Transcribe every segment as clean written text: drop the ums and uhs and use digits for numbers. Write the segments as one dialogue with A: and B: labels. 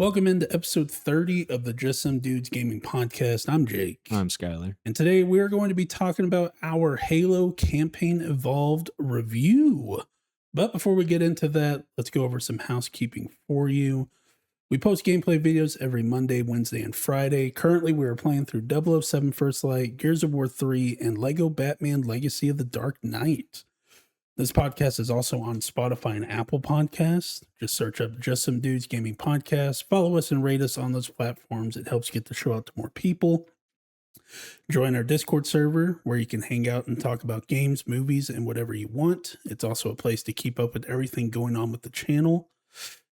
A: Welcome into episode 30 of the Just Some Dudes Gaming Podcast. I'm Jake.
B: I'm Skylar.
A: And today we're going to be talking about our Halo Campaign Evolved review. But before we get into that, let's go over some housekeeping for you. We post gameplay videos every Monday, Wednesday, and Friday. Currently, we are playing through 007 First Light, Gears of War 3, and Lego Batman Legacy of the Dark Knight. This podcast is also on Spotify and Apple Podcasts. Just search up Just Some Dudes Gaming Podcast. Follow us and rate us on those platforms. It helps get the show out to more people. Join our Discord server where you can hang out and talk about games, movies, and whatever you want. It's also a place to keep up with everything going on with the channel.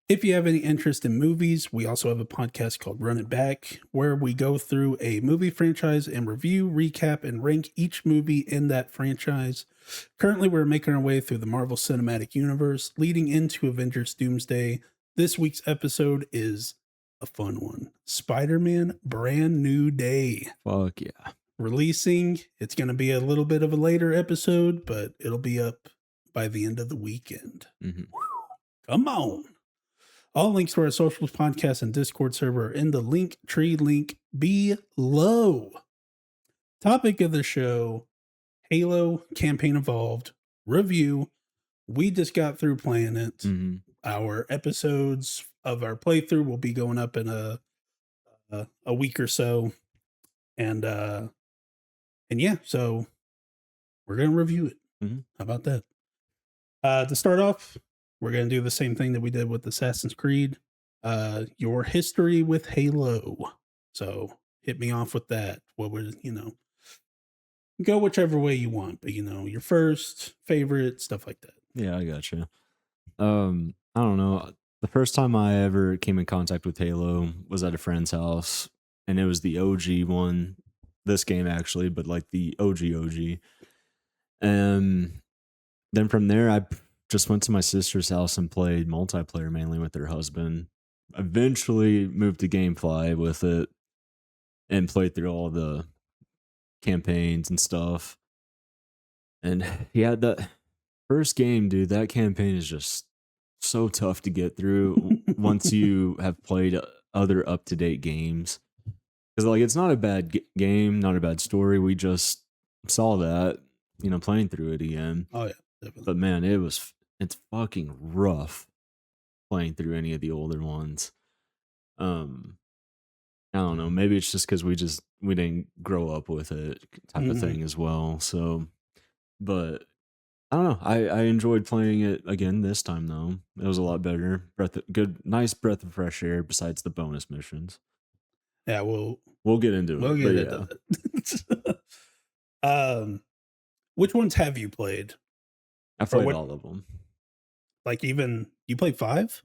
A: If you have any interest in movies, we also have a podcast called Run It Back, where we go through a movie franchise and review, recap, and rank each movie in that franchise. Currently, we're making our way through the Marvel Cinematic Universe, leading into Avengers Doomsday. This week's episode is a fun one. Spider-Man Brand New Day.
B: Fuck yeah.
A: Releasing. It's going to be a little bit of a later episode, but it'll be up by the end of the weekend. Come on. All links to our socials, podcast, and Discord server are in the Linktree link below. Topic of the show, Halo Campaign Evolved review. We just got through playing it. Our episodes of our playthrough will be going up in a week or so. And yeah, so we're going to review it. How about that? To start off, we're going to do the same thing that we did with Assassin's Creed. Your history with Halo. So hit me off with that. What would, go whichever way you want, but your first favorite, stuff like that.
B: Yeah, I gotcha. I don't know. The first time I ever came in contact with Halo was at a friend's house, and it was the OG one. This game actually, but like the OG. And then from there, I just went to my sister's house and played multiplayer mainly with her husband. Eventually moved to Gamefly with it and played through all the campaigns and stuff. And yeah, the first game, dude, that campaign is just so tough to get through once you have played other up-to-date games. Because like it's not a bad game, not a bad story. We just saw that, playing through it again.
A: Oh yeah, definitely.
B: But man, it's fucking rough playing through any of the older ones. I don't know. Maybe it's just because we didn't grow up with it type of thing as well. So, but I don't know. I enjoyed playing it again this time though. It was a lot better. Nice breath of fresh air besides the bonus missions.
A: Yeah, we'll
B: get into it.
A: We'll get into it. Which ones have you played?
B: I've played all of them.
A: Like even you played 5?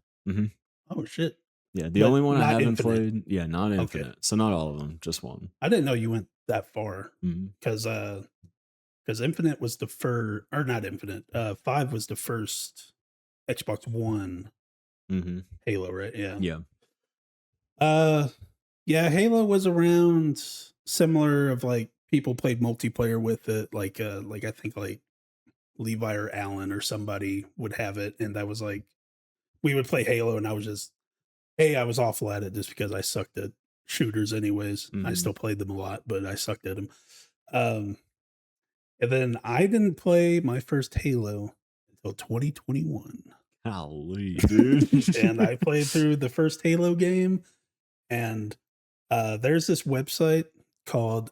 A: Oh shit.
B: Yeah, the only one I haven't played. Yeah, not Infinite. Okay. So not all of them, just one.
A: I didn't know you went that far because Infinite was the first, or not Infinite. 5 was the first Xbox One Halo, right? Yeah. Yeah, Halo was around similar of like people played multiplayer with it, like I think like Levi or Alan or somebody would have it, and that was like we would play Halo, and I was awful at it just because I sucked at shooters anyways. I still played them a lot, but I sucked at them. And then I didn't play my first Halo until 2021.
B: Golly, dude.
A: And I played through the first Halo game, and there's this website called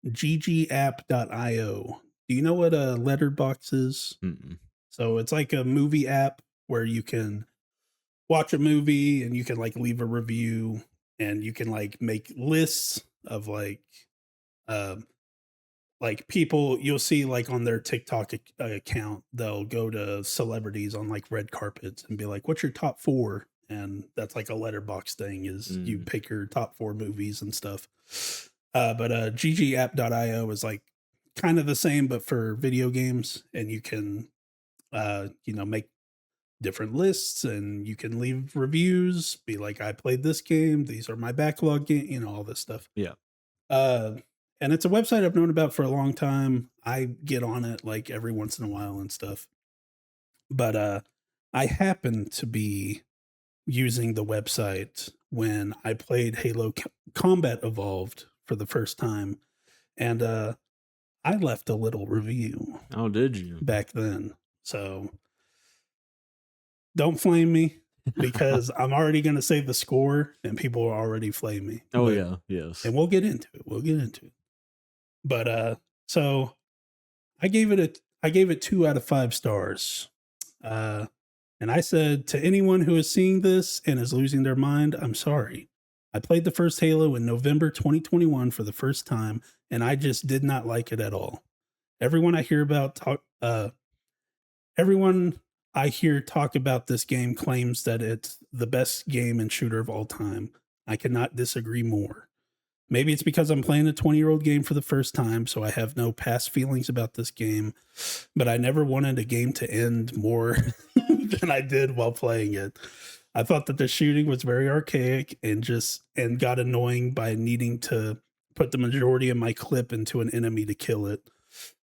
A: ggapp.io. Do you know what a letterbox is? So it's like a movie app where you can watch a movie and you can like leave a review, and you can like make lists of like people you'll see like on their TikTok account. They'll go to celebrities on like red carpets and be like, what's your top 4? And that's like a letterbox thing is you pick your top 4 movies and stuff. But ggapp.io is like kind of the same, but for video games, and you can, make different lists, and you can leave reviews, be like, I played this game. These are my backlog game, all this stuff.
B: Yeah.
A: And it's a website I've known about for a long time. I get on it like every once in a while and stuff. But I happen to be using the website when I played Halo Combat Evolved for the first time, and I left a little review
B: Oh, did you?
A: back then. So don't flame me because I'm already going to say the score and people will already flame me.
B: Oh,
A: But,
B: yeah. Yes.
A: and we'll get into it. We'll get into it. But so I gave it 2 out of 5 stars. And I said to anyone who is seeing this and is losing their mind, I'm sorry. I played the first Halo in November 2021 for the first time, and I just did not like it at all. Everyone I hear about everyone I hear talk about this game claims that it's the best game and shooter of all time. I cannot disagree more. Maybe it's because I'm playing a 20-year-old game for the first time, so I have no past feelings about this game, but I never wanted a game to end more than I did while playing it. I thought that the shooting was very archaic and got annoying by needing to put the majority of my clip into an enemy to kill it.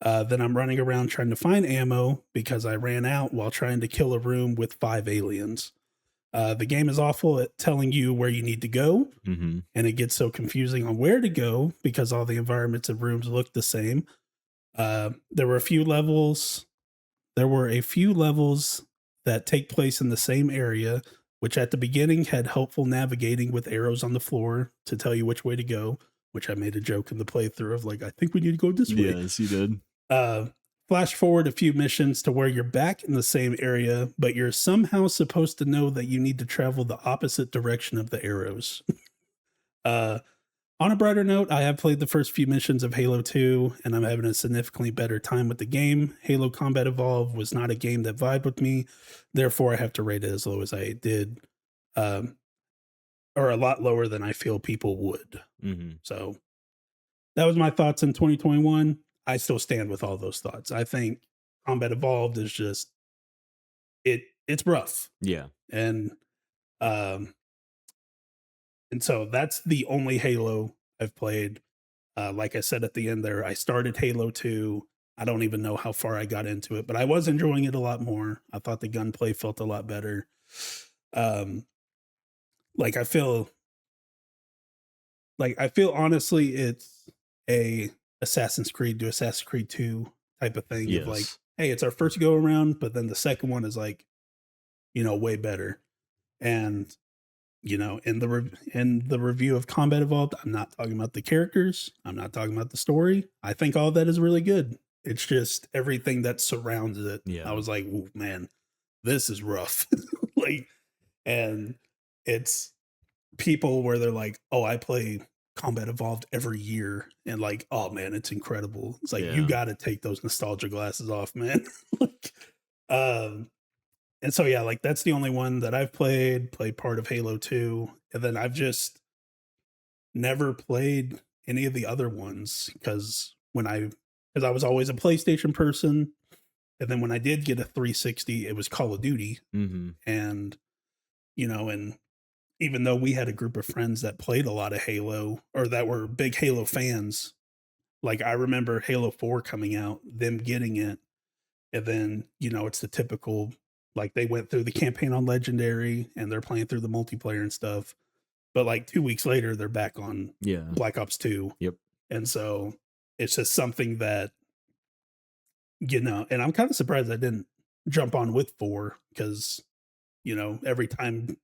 A: Then I'm running around trying to find ammo because I ran out while trying to kill a room with 5 aliens. The game is awful at telling you where you need to go,
B: Mm-hmm.
A: and it gets so confusing on where to go because all the environments and rooms look the same. There were a few levels that take place in the same area, which at the beginning had helpful navigating with arrows on the floor to tell you which way to go, which I made a joke in the playthrough of like, I think we need to go this way.
B: Yes, you did.
A: Flash forward a few missions to where you're back in the same area, but you're somehow supposed to know that you need to travel the opposite direction of the arrows. On a brighter note, I have played the first few missions of Halo 2, and I'm having a significantly better time with the game. Halo Combat Evolved was not a game that vibed with me, therefore I have to rate it as low as I did, or a lot lower than I feel people would.
B: Mm-hmm.
A: So that was my thoughts in 2021. I still stand with all those thoughts. I think Combat Evolved is just it's rough.
B: Yeah.
A: And so that's the only Halo I've played. Like I said at the end there, I started Halo 2. I don't even know how far I got into it, but I was enjoying it a lot more. I thought the gunplay felt a lot better. Like I feel honestly it's a Assassin's Creed to Assassin's Creed 2 type of thing.
B: Yes.
A: Of like, hey, it's our first go around, but then the second one is like, way better. And in the review of Combat Evolved, I'm not talking about the characters. I'm not talking about the story. I think all that is really good. It's just everything that surrounds it.
B: Yeah.
A: I was like, "Ooh, man, this is rough." And it's people where they're like, "Oh, I play Combat Evolved every year," and like, "Oh man, it's incredible." It's like you got to take those nostalgia glasses off, man. And so, yeah, like that's the only one that I've played part of Halo 2. And then I've just never played any of the other ones because I was always a PlayStation person. And then when I did get a 360, it was Call of Duty.
B: Mm-hmm.
A: And, and even though we had a group of friends that played a lot of Halo or that were big Halo fans, like I remember Halo 4 coming out, them getting it. And then, it's the typical, like they went through the campaign on Legendary and they're playing through the multiplayer and stuff. But like 2 weeks later, they're back on Black Ops 2.
B: Yep.
A: And so it's just something that, and I'm kind of surprised I didn't jump on with 4 because, every time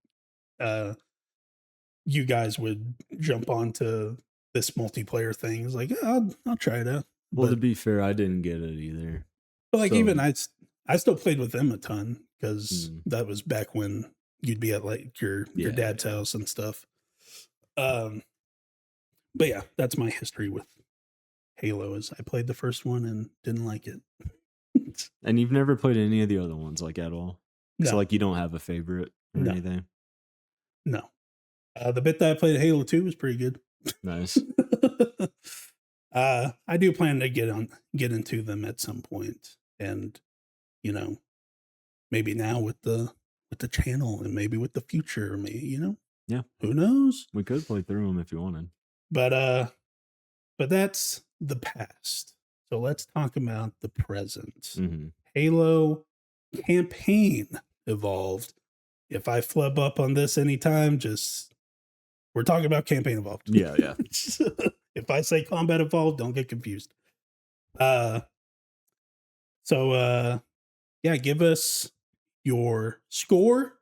A: you guys would jump onto this multiplayer thing, it's like, I'll try it out.
B: Well, to be fair, I didn't get it either.
A: But like even I still played with them a ton because that was back when you'd be at like your dad's house and stuff. But yeah, that's my history with Halo. Is I played the first one and didn't like it.
B: And you've never played any of the other ones like at all?
A: No.
B: So like you don't have a favorite or anything?
A: No. The bit that I played Halo 2 was pretty good.
B: Nice.
A: I do plan to get into them at some point, and maybe now with the channel, and maybe with the future, maybe
B: yeah,
A: who knows?
B: We could play through them if you wanted,
A: but that's the past. So let's talk about the present.
B: Mm-hmm.
A: Halo Campaign Evolved. if I flub up on this anytime, just we're talking about campaign evolved.
B: Yeah, yeah.
A: If I say combat evolved, don't get confused. Uh, so yeah, give us your score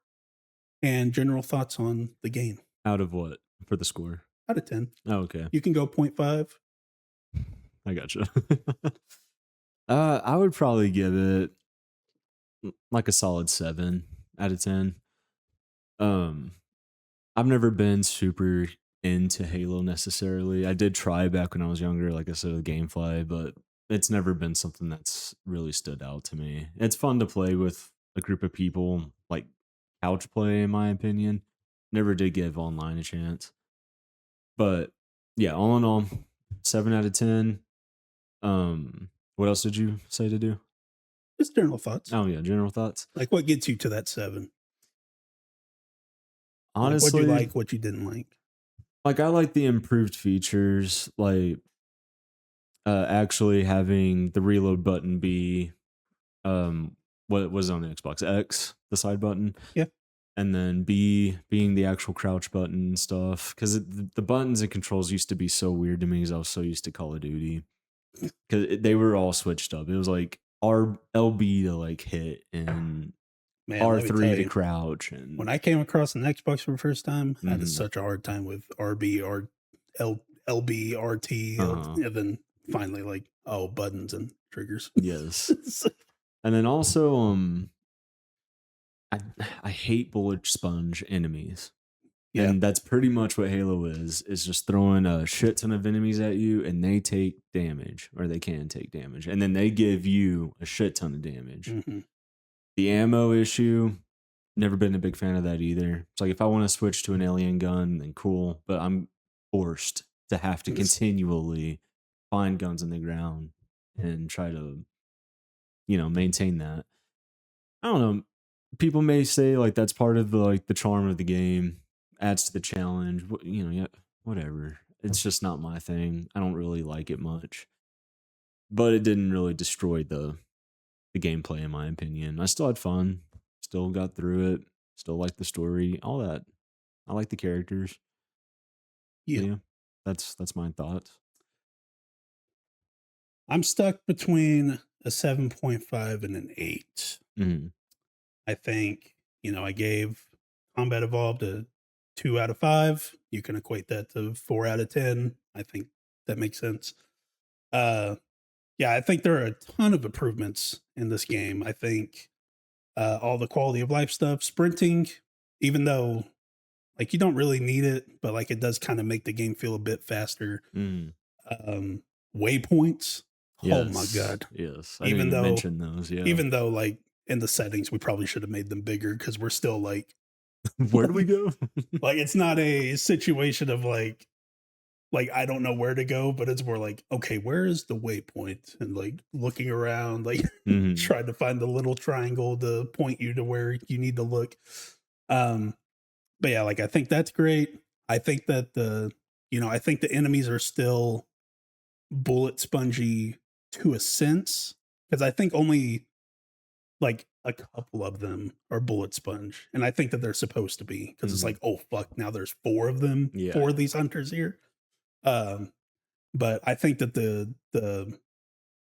A: and general thoughts on the game.
B: Out of what for the score?
A: Out of 10.
B: Oh, okay.
A: You can go 0.5.
B: I gotcha. I would probably give it like a solid 7 out of 10. I've never been super into Halo necessarily. I did try back when I was younger, like I said, with Gamefly, but it's never been something that's really stood out to me. It's fun to play with a group of people, like couch play, in my opinion. Never did give online a chance. But yeah, all in all, 7 out of 10. What else did you say to do?
A: Just general thoughts.
B: Oh yeah, general thoughts.
A: Like what gets you to that 7?
B: Honestly,
A: like what you like, what you didn't like.
B: Like I like the improved features, like actually having the reload button be what was on the Xbox X, the side button.
A: Yeah.
B: And then B being the actual crouch button and stuff. Because the buttons and controls used to be so weird to me because I was so used to Call of Duty. Because they were all switched up. It was like LB to like hit and
A: Man,
B: R3 to crouch. And
A: when I came across an Xbox for the first time, I had
B: Mhm.
A: such a hard time with RB, LB, RT, and then finally like, oh, buttons and triggers.
B: Yes. And then also, I hate bullet sponge enemies.
A: Yeah.
B: And that's pretty much what Halo is just throwing a shit ton of enemies at you and they take damage, or they can take damage. And then they give you a shit ton of damage.
A: Mhm.
B: The ammo issue, never been a big fan of that either. It's like if I want to switch to an alien gun, then cool, but I'm forced to have to continually find guns in the ground and try to, maintain that. I don't know. People may say like that's part of the charm of the game, adds to the challenge. Yeah, whatever. It's just not my thing. I don't really like it much, but it didn't really destroy the gameplay in my opinion. I still had fun, still got through it, still liked the story, all that. I like the characters.
A: Yeah.
B: Yeah, that's my thoughts.
A: I'm stuck between a 7.5 and an 8.
B: Mhm.
A: I think, I gave Combat Evolved a 2 out of 5. You can equate that to 4 out of 10. I think that makes sense. Yeah, I think there are a ton of improvements in this game. I think all the quality of life stuff, sprinting, even though like you don't really need it, but like it does kind of make the game feel a bit faster.
B: Mhm.
A: Waypoints. Oh my
B: Yes.
A: god.
B: Yes. I didn't even mention those. Yeah.
A: Even though like in the settings we probably should have made them bigger because we're still like
B: Where do we go?
A: like it's not a situation of like I don't know where to go, but it's more like, okay, where is the waypoint? And like looking around, like
B: Mhm.
A: trying to find the little triangle to point you to where you need to look. But yeah, like I think that's great. I think that I think the enemies are still bullet spongy to a sense. Because I think only like a couple of them are bullet sponge. And I think that they're supposed to be because it's like, oh fuck, now there's 4 of them,
B: Yeah.
A: 4 of these hunters here. But I think that the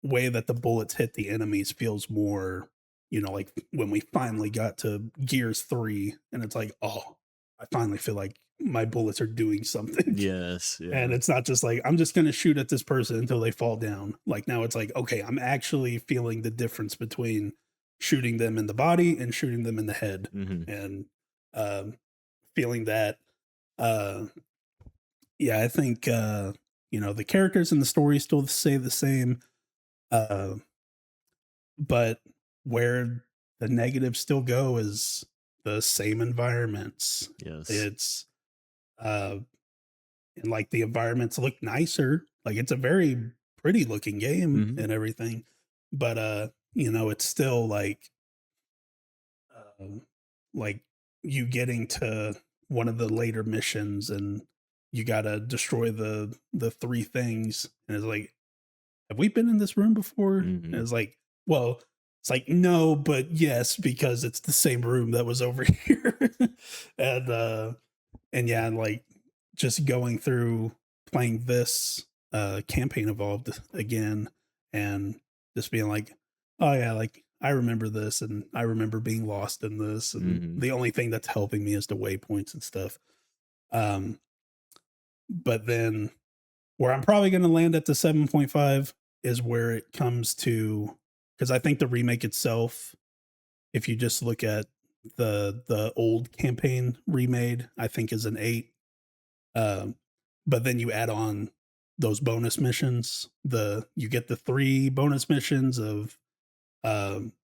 A: way that the bullets hit the enemies feels more, like when we finally got to Gears 3 and it's like, oh, I finally feel like my bullets are doing something.
B: Yes. Yeah.
A: And it's not just like, I'm just going to shoot at this person until they fall down. Like now it's like, okay, I'm actually feeling the difference between shooting them in the body and shooting them in the head.
B: Mhm.
A: And feeling that, yeah, I think, the characters and the story still stay the same. But where the negatives still go is the same environments.
B: Yes.
A: It's and like the environments look nicer. Like it's a very pretty looking game and everything. But it's still like you getting to one of the later missions and you gotta destroy the 3 things. And it's like, have we been in this room before? And it's like, well, It's like, no, but yes, because it's the same room that was over here. and and yeah, and like just going through playing this campaign evolved again and just being like, oh yeah, like I remember this and I remember being lost in this, and
B: Hmm.
A: the only thing that's helping me is the waypoints and stuff. Um, but then where I'm probably going to land at the 7.5 is where it comes to, because I think the remake itself, if you just look at the old campaign remade, I think is an 8. Um, but then you add on those bonus missions. You get the 3 bonus missions of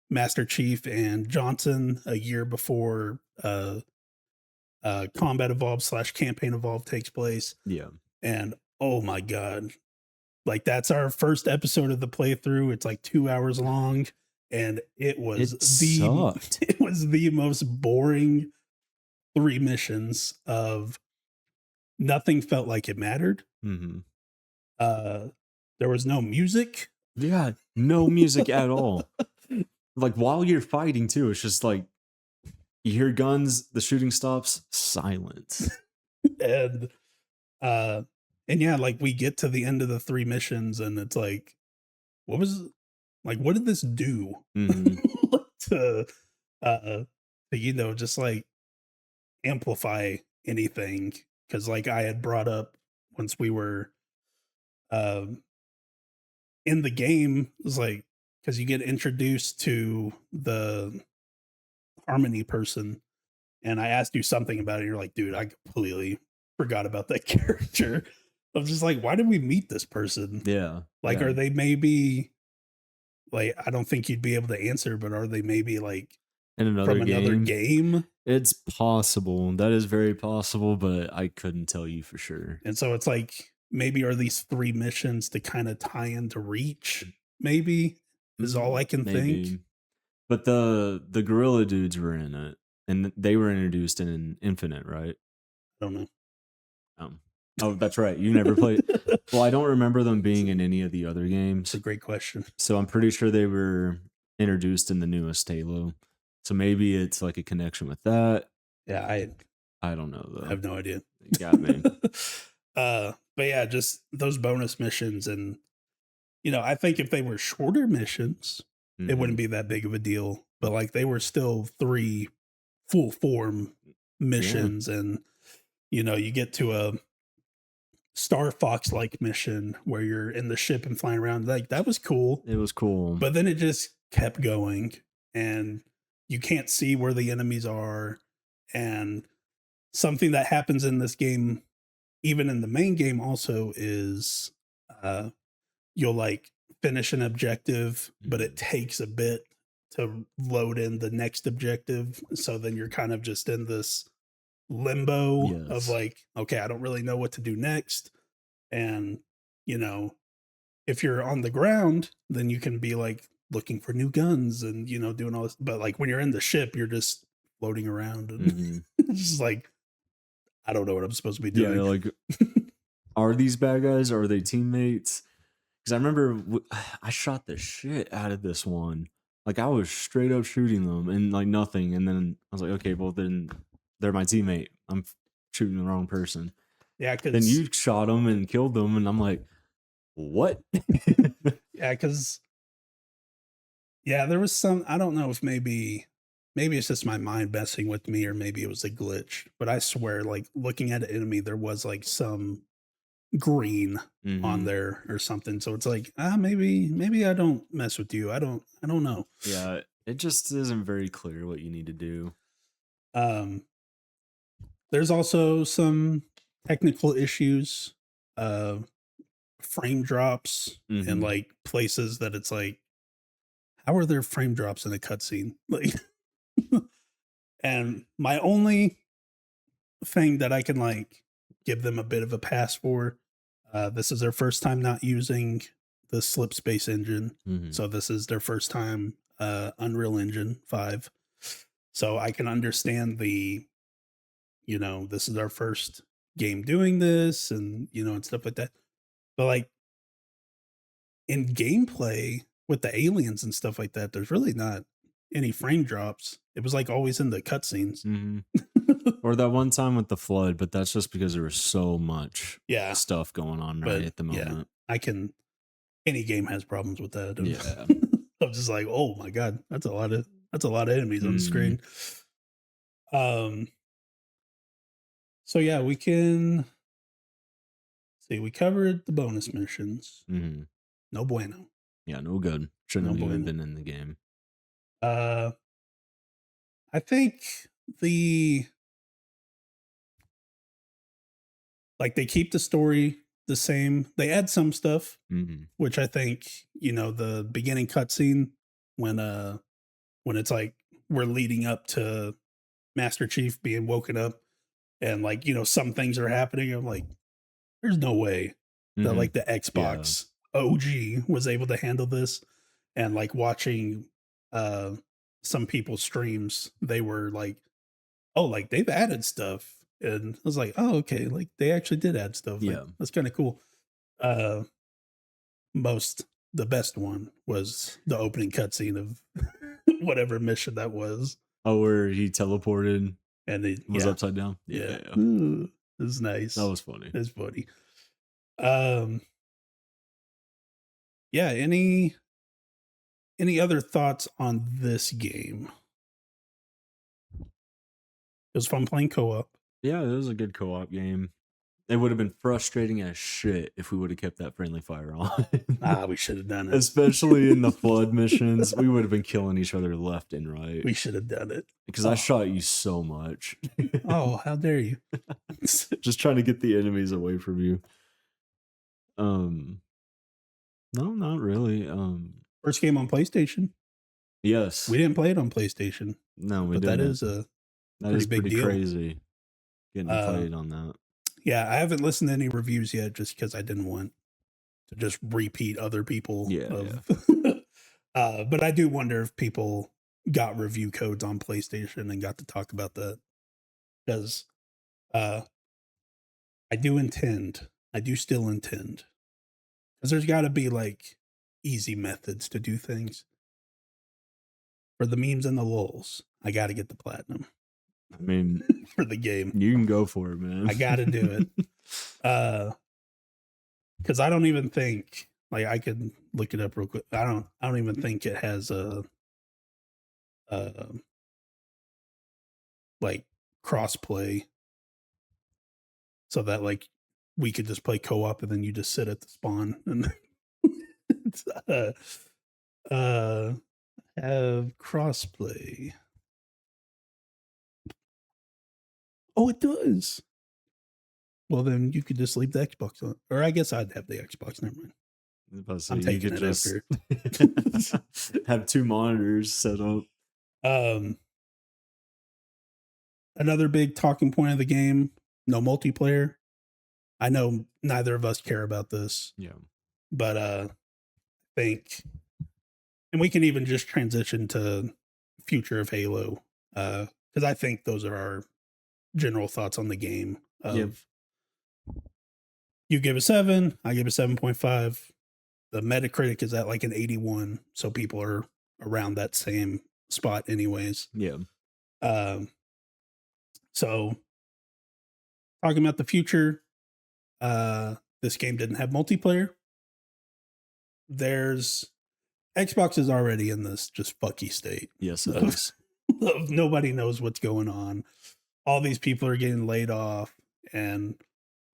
A: Master Chief and Johnson a year before Combat Evolved slash Campaign Evolved takes place.
B: Yeah.
A: And oh my god, like that's our first episode of the playthrough. It's like 2 hours long, and it was
B: It sucked.
A: it was the most boring 3 missions of nothing felt like it mattered.
B: Hmm.
A: Uh, there was no music.
B: Yeah, no music at all. Like while you're fighting too, it's just like you hear guns, the shooting stops, silence.
A: and uh and yeah, like we get to the end of the 3 missions and it's like, what was like what did this do?
B: Hmm.
A: to to just like amplify anything, because like I had brought up once we were um in the game, it was like, because you get introduced to the harmony person, and I asked you something about it. You're like, dude, I completely forgot about that character. I was just like, why did we meet this person?
B: Yeah,
A: Like,
B: yeah.
A: are they maybe like, I don't think you'd be able to answer, but are they maybe like
B: In
A: from
B: another
A: another
B: game,
A: game?
B: it's possible. That is very possible, but I couldn't tell you for sure.
A: And so it's like, maybe are these 3 missions to kind of tie into Reach? Maybe is all I can think.
B: Maybe. But the gorilla dudes were in it, and they were introduced in Infinite, right?
A: I don't know.
B: Um, oh, that's right. You never played. Well, I don't remember them being in any of the other
A: It's a
B: games,
A: great question.
B: so I'm pretty sure they were introduced in the newest Halo. So maybe it's like a connection with that.
A: Yeah,
B: I don't know
A: I
B: though.
A: have no idea.
B: You got me.
A: But yeah, just those bonus missions, and I think if they were shorter missions, it
B: Hmm.
A: wouldn't be that big of a deal. But like they were still 3 full form
B: Yeah,
A: missions, and you get to a Star Fox like mission where you're in the ship and flying around. Like that was cool,
B: it was cool.
A: but then it just kept going, and you can't see where the enemies are. And something that happens in this game, even in the main game, also is uh, you'll like finish an objective, but it
B: Mhm.
A: takes a bit to load in the next objective. So then you're kind of just in this limbo of
B: Yes.
A: like, okay, I don't really know what to do next. And, you know, if you're on the ground, then you can be like looking for new guns and, doing all this. But like when you're in the ship, you're just floating around and
B: Hmm.
A: it's just like, I don't know what I'm supposed to be
B: Yeah,
A: doing.
B: like are these bad guys? Or are they teammates? Because I remember I shot the shit out of this one. Like I was straight up shooting them and like nothing. And then I was like, okay, well then they're my teammate. I'm shooting the wrong person.
A: Yeah,
B: Then
A: because
B: you shot them and killed them, and I'm like, what?
A: yeah, because yeah, there was some, I don't know if maybe it's just my mind messing with me or maybe it was a glitch, but I swear, like looking at an enemy, there was like some green on
B: Hmm.
A: there or something. So it's like, maybe I don't mess with you. I don't know.
B: Yeah, it just isn't very clear what you need to do.
A: Um there's also some technical issues, uh frame drops and
B: Hmm.
A: like places that it's like, how are there frame drops in a cutscene? Like and my only thing that I can like give them a bit of a pass for. This is their first time not using the slip space engine.
B: Hmm.
A: So this is their first time Unreal Engine 5. So I can understand this is our first game doing this and and stuff like that. But like in gameplay, with the aliens and stuff like that, there's really not any frame drops. It was like always in the cutscenes.
B: Mm-hmm. Or that one time with the flood, but that's just because there was so much
A: Yeah,
B: stuff going on right at the moment.
A: Any game has problems with that.
B: Yeah.
A: I'm just like, oh my god, that's a lot of enemies on the screen. So yeah, we can see. We covered the bonus missions.
B: Mm-hmm.
A: No bueno.
B: Yeah, no good. Shouldn't have even
A: bueno.
B: been in the game.
A: I think they keep the story the same. They add some stuff, which I think, the beginning cutscene when it's like we're leading up to Master Chief being woken up and like, some things are happening. I'm like, there's no way that like the Xbox OG was able to handle this. And like watching some people's streams, they were like, oh, like they've added stuff. And I was like, oh, okay, like they actually did add stuff. Like, that's kind of cool. The best one was the opening cutscene of whatever mission that was.
B: Oh, where he teleported
A: and it
B: was upside down.
A: Yeah. It was nice.
B: That was funny.
A: It's funny. Yeah. Any other thoughts on this game? It was fun playing co-op.
B: Yeah, it was a good co-op game. It would have been frustrating as shit if we would have kept that friendly fire on.
A: We should have done it.
B: Especially in the flood missions. We would have been killing each other left and right.
A: We should have done it.
B: Because I shot you so much.
A: Oh, how dare you.
B: Just trying to get the enemies away from you. No, not really.
A: First game on PlayStation.
B: Yes.
A: We didn't play it on PlayStation.
B: No, we didn't.
A: That is
B: pretty
A: big deal.
B: Crazy getting played on that.
A: Yeah, I haven't listened to any reviews yet just because I didn't want to just repeat other people. But I do wonder if people got review codes on PlayStation and got to talk about that. Because I do still intend. Because there's got to be like easy methods to do things. For the memes and the lulz, I got to get the platinum.
B: I mean,
A: for the game,
B: you can go for it, man.
A: I got to do it. Because I don't even think, like, I could look it up real quick. I don't even think it has a like crossplay, so that like we could just play co-op and then you just sit at the spawn and have crossplay. Oh, it does. Well, then you could just leave the Xbox on. Or I guess I'd have the Xbox. Never mind.
B: I'm taking it after. Have two monitors set up.
A: Another big talking point of the game, no multiplayer. I know neither of us care about this.
B: Yeah.
A: But I think, and we can even just transition to future of Halo. Because I think those are our general thoughts on the game. You give a 7, I give a 7.5. The Metacritic is at like an 81, so people are around that same spot anyways.
B: Yeah.
A: So talking about the future, this game didn't have multiplayer. Xbox is already in this just fucky state.
B: Yes, it is.
A: Nobody knows what's going on. All these people are getting laid off, and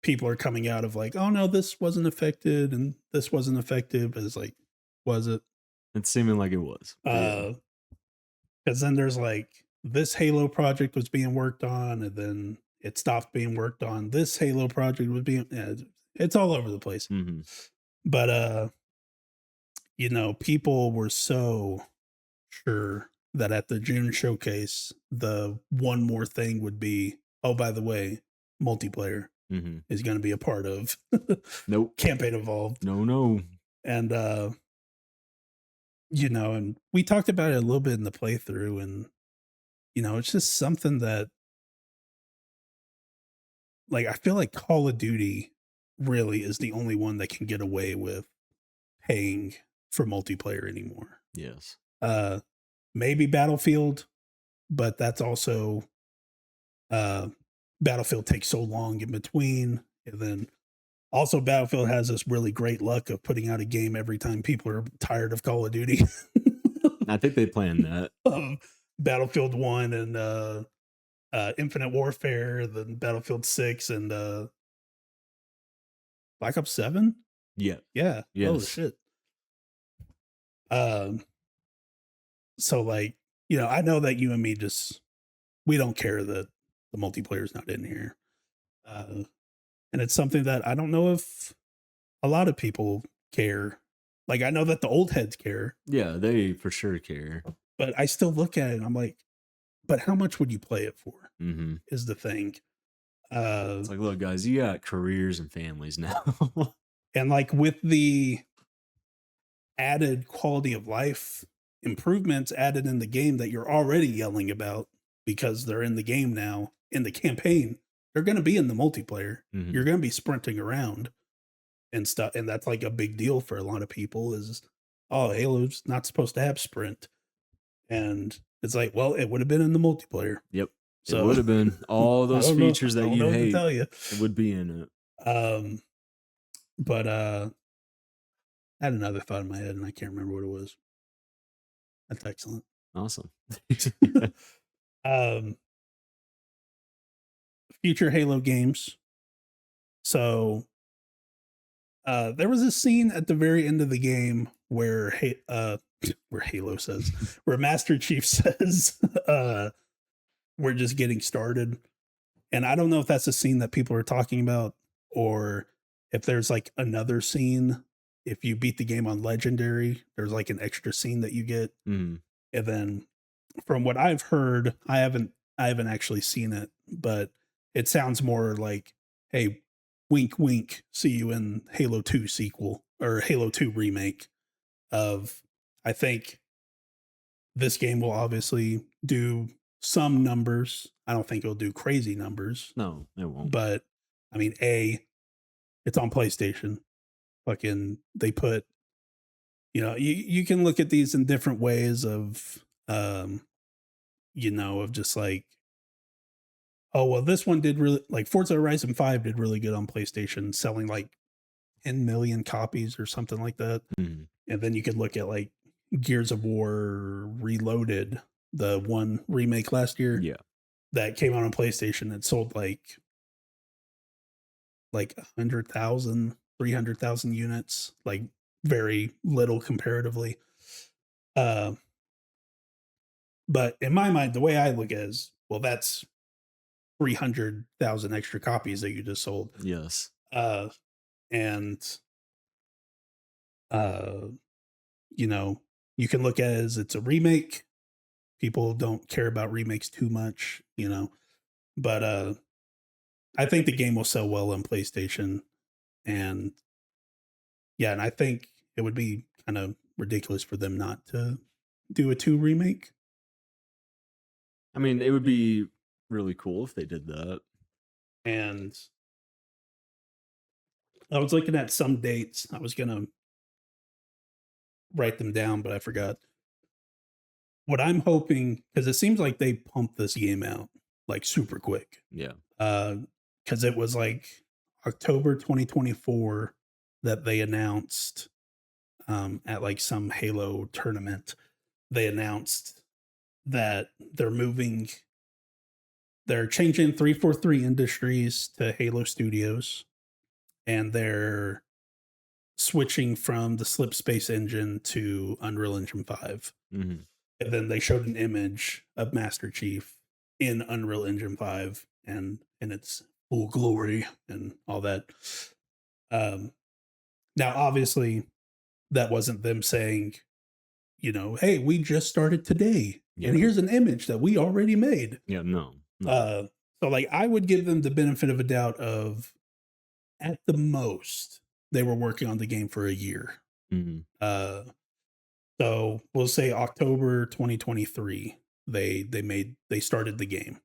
A: people are coming out of like, oh no, this wasn't affected and this wasn't affected. But it's like, was it?
B: It's seeming like it was.
A: Because then there's like, this Halo project was being worked on, and then it stopped being worked on. This Halo project was being, it's all over the place.
B: Mm-hmm.
A: But, people were so sure that at the June showcase, the one more thing would be, oh, by the way, multiplayer is going to be a part of Campaign Evolved.
B: No.
A: And, and we talked about it a little bit in the playthrough, and, it's just something that, like, I feel like Call of Duty really is the only one that can get away with paying for multiplayer anymore.
B: Yes.
A: Maybe Battlefield, but that's also Battlefield takes so long in between, and then also Battlefield has this really great luck of putting out a game every time people are tired of Call of Duty.
B: I think they planned that.
A: Battlefield 1 and Infinite Warfare, then Battlefield 6 and Black Ops 7.
B: Yeah.
A: Yeah.
B: Yes.
A: Oh shit. So like, you know, I know that you and me we don't care that the multiplayer's not in here. And it's something that I don't know if a lot of people care. Like I know that the old heads care.
B: Yeah, they for sure care.
A: But I still look at it and I'm like, but how much would you play it for?
B: Mm-hmm.
A: Is the thing.
B: It's like, look, guys, you got careers and families now.
A: And like with the added quality of life improvements added in the game that you're already yelling about because they're in the game now, in the campaign, they're going to be in the multiplayer.
B: Mm-hmm.
A: You're going to be sprinting around and stuff. And that's like a big deal for a lot of people is, oh, Halo's not supposed to have sprint. And it's like, well, it would have been in the multiplayer.
B: Yep.
A: So
B: it would have been all those features that you hate.
A: Tell you.
B: It would be in it.
A: But I had another thought in my head and I can't remember what it was. That's excellent.
B: Awesome.
A: Future Halo games. So there was a scene at the very end of the game where Halo says, where Master Chief says, we're just getting started. And I don't know if that's a scene that people are talking about or if there's like another scene. If you beat the game on Legendary, there's like an extra scene that you get.
B: Mm.
A: And then from what I've heard, I haven't actually seen it, but it sounds more like, hey, wink, wink, see you in Halo 2 sequel or Halo 2 remake of, I think this game will obviously do some numbers. I don't think it'll do crazy numbers.
B: No, it won't.
A: But I mean, it's on PlayStation. Fucking, they put, you know, you can look at these in different ways of, you know, of just like, oh, well, this one did really, like Forza Horizon 5 did really good on PlayStation, selling like 10 million copies or something like that.
B: Mm.
A: And then you could look at like Gears of War Reloaded, the one remake last year.
B: Yeah.
A: That came out on PlayStation. It sold like 100,000, 300,000 units, like very little comparatively. But in my mind, the way I look at it is, well, that's 300,000 extra copies that you just sold.
B: Yes.
A: And you know, you can look at it as it's a remake. People don't care about remakes too much, you know. But I think the game will sell well on PlayStation. And yeah, and I think it would be kind of ridiculous for them not to do a 2 remake.
B: I mean, it would be really cool if they did that.
A: And I was looking at some dates. I was going to write them down, but I forgot. What I'm hoping, because it seems like they pumped this game out like super quick.
B: Yeah.
A: Because it was like October 2024 that they announced at like some Halo tournament. They announced that they're changing 343 Industries to Halo Studios, and they're switching from the Slip Space engine to Unreal Engine 5.
B: Mm-hmm.
A: And then they showed an image of Master Chief in Unreal Engine 5 and in its full glory and all that. Now, obviously, that wasn't them saying, you know, hey, we just started today. Yeah. And here's an image that we already made.
B: Yeah, no.
A: So, like, I would give them the benefit of a doubt of, at the most, they were working on the game for a year.
B: Mm-hmm.
A: So we'll say October 2023, they started the game.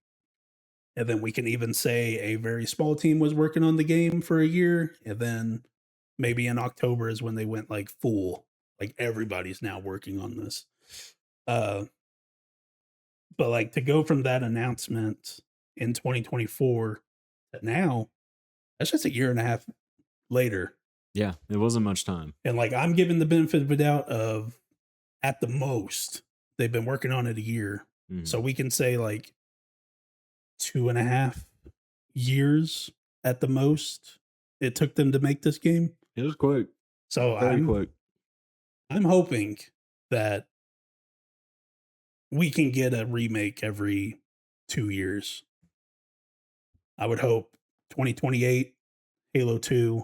A: And then we can even say a very small team was working on the game for a year. And then maybe in October is when they went like full Like everybody's now working on this. Uh, but like to go from that announcement in 2024 to now, that's just a year and a half later.
B: Yeah, it wasn't much time.
A: And like I'm giving the benefit of the doubt of at the most, they've been working on it a year. So we can say like 2.5 years at the most it took them to make this game.
B: It was quick.
A: So
B: Very quick.
A: I'm hoping that we can get a remake every 2 years. I would hope 2028 Halo 2,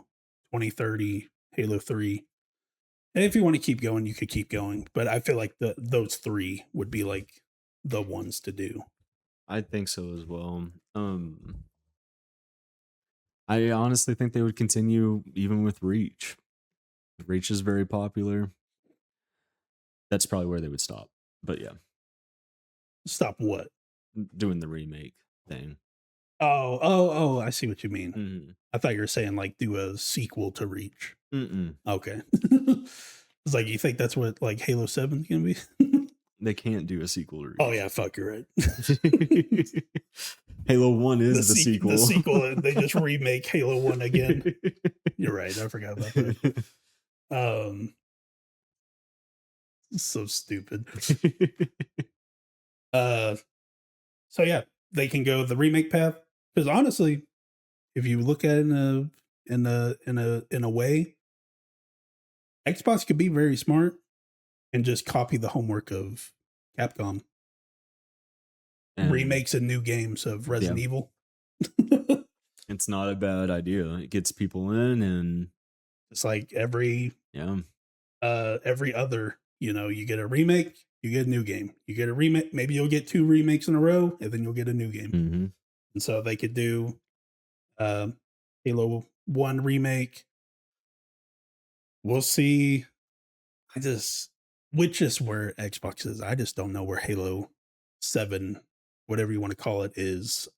A: 2030 Halo 3. And if you want to keep going, you could keep going, but I feel like those 3 would be like the ones to do.
B: I think so as well. I honestly think they would continue even with Reach. Reach is very popular. That's probably where they would stop. But yeah,
A: Stop what?
B: doing the remake thing.
A: Oh, I see what you mean.
B: Mm-hmm.
A: I thought you were saying like do a sequel to Reach.
B: Mm-mm.
A: Okay. It's like, you think that's what like Halo 7 is going to be?
B: They can't do a sequel to Reach.
A: Oh yeah, fuck, you're right.
B: Halo 1 is the sequel.
A: The sequel, they just remake Halo 1 again. You're right, I forgot about that. So stupid. So yeah, they can go the remake path. Because honestly, if you look at it in a way, Xbox could be very smart and just copy the homework of Capcom. And remakes and new games of Resident Evil.
B: It's not a bad idea. It gets people in, and
A: it's like every other, you get a remake, you get a new game. You get a remake, maybe you'll get 2 remakes in a row, and then you'll get a new game.
B: Mm-hmm.
A: And so they could do Halo 1 remake. We'll see. Which is where Xbox is. I just don't know where Halo 7, whatever you want to call it, is.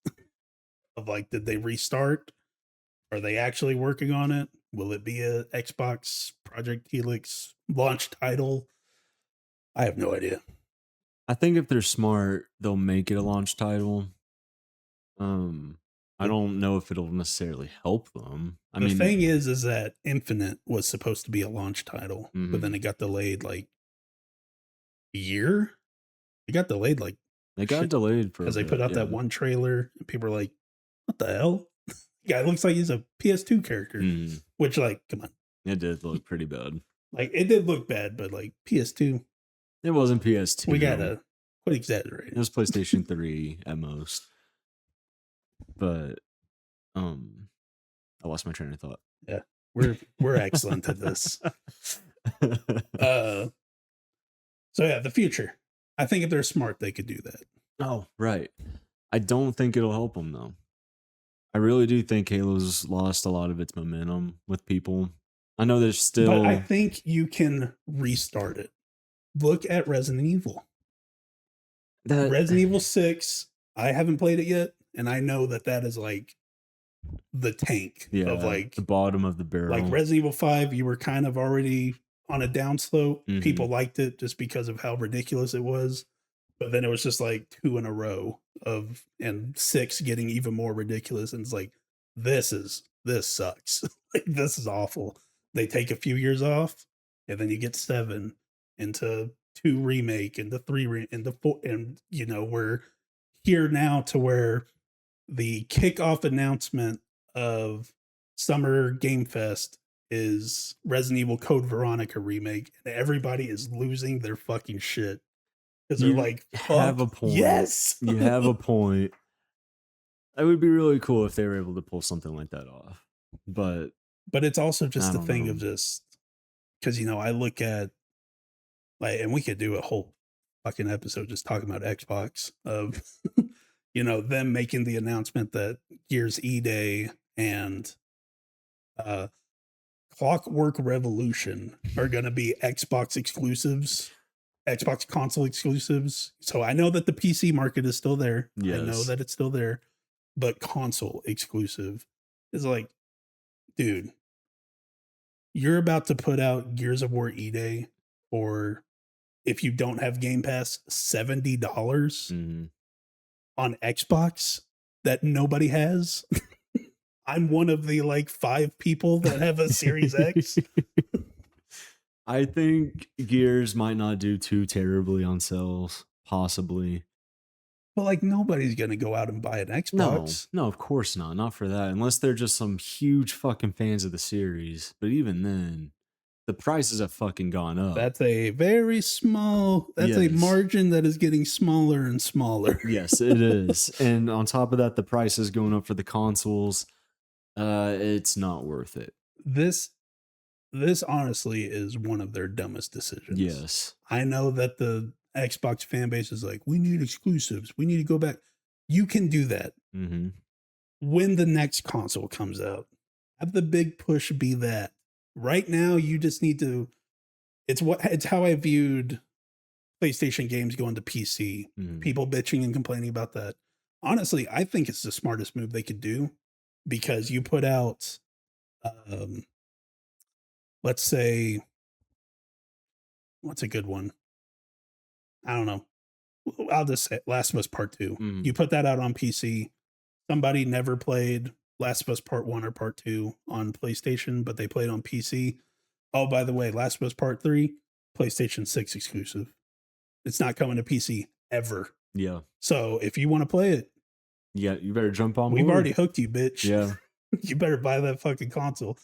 A: Of like, did they restart? Are they actually working on it? Will it be a Xbox Project Helix launch title? I have no idea.
B: I think if they're smart, they'll make it a launch title. I don't know if it'll necessarily help them.
A: The thing is that Infinite was supposed to be a launch title, but then it got delayed like a year. It got delayed like
B: delayed
A: because they put out that one trailer, and people are like, "What the hell?" Yeah, it looks like he's a PS2 character, which, like, come on,
B: it did look pretty bad.
A: Like, it did look bad, but like PS2,
B: it wasn't PS2.
A: We gotta quit exaggerating.
B: It was PlayStation 3 at most. But I lost my train of thought.
A: Yeah, we're excellent at this. So yeah, the future. I think if they're smart, they could do that.
B: Oh, right. I don't think it'll help them though. I really do think Halo's lost a lot of its momentum with people. I know there's still,
A: but I think you can restart it. Look at Resident Evil. Resident Evil 6. I haven't played it yet, and I know that is like the tank of like
B: the bottom of the barrel.
A: Like Resident Evil 5, you were kind of already on a downslope. People liked it just because of how ridiculous it was. But then it was just like 2 in a row and 6 getting even more ridiculous. And it's like, this sucks. Like, this is awful. They take a few years off, and then you get 7 into 2 remake, into 3 into 4, and we're here now to where the kickoff announcement of Summer Game Fest is Resident Evil Code Veronica remake, and everybody is losing their fucking shit because they're like,
B: have a point.
A: Yes,
B: you have a point. It would be really cool if they were able to pull something like that off, but
A: it's also just the thing of just because I look at like, and we could do a whole fucking episode just talking about Xbox of them making the announcement that Gears E-Day and Clockwork Revolution are going to be Xbox exclusives, Xbox console exclusives. So I know that the PC market is still there. Yes. I know that it's still there, but console exclusive is like, dude, you're about to put out Gears of War E-Day for, if you don't have Game Pass, $70
B: Mhm.
A: on Xbox that nobody has. I'm one of the like 5 people that have a Series X.
B: I think Gears might not do too terribly on sales, possibly.
A: But like nobody's gonna go out and buy an
B: No,
A: Xbox.
B: no, of course not. Not for that. Unless they're just some huge fucking fans of the series. But even then, the prices have fucking gone up.
A: That's a very small, that's a
B: Yes.
A: margin that is getting smaller and smaller.
B: Yes, it is. And on top of that, the price is going up for the consoles. It's not worth it.
A: This honestly is one of their dumbest decisions.
B: Yes.
A: I know that the Xbox fan base is like, we need exclusives. We need to go back. You can do that
B: Mm-hmm.
A: when the next console comes out. Have the big push be that. Right now, you just need to. It's how I viewed PlayStation games going to PC.
B: Mm-hmm.
A: People bitching and complaining about that. Honestly, I think it's the smartest move they could do, because you put out, let's say, what's a good one? I don't know. I'll just say Last of Us Part 2.
B: Mm-hmm.
A: You put that out on PC. Somebody never played Last of Us Part 1 or Part 2 on PlayStation, but they played on PC. Oh, by the way, Last of Us Part 3, PlayStation 6 exclusive. It's not coming to PC ever.
B: Yeah.
A: So if you want to play it,
B: Yeah, you better jump on
A: we've
B: board.
A: already hooked you, bitch.
B: Yeah.
A: You better buy that fucking console.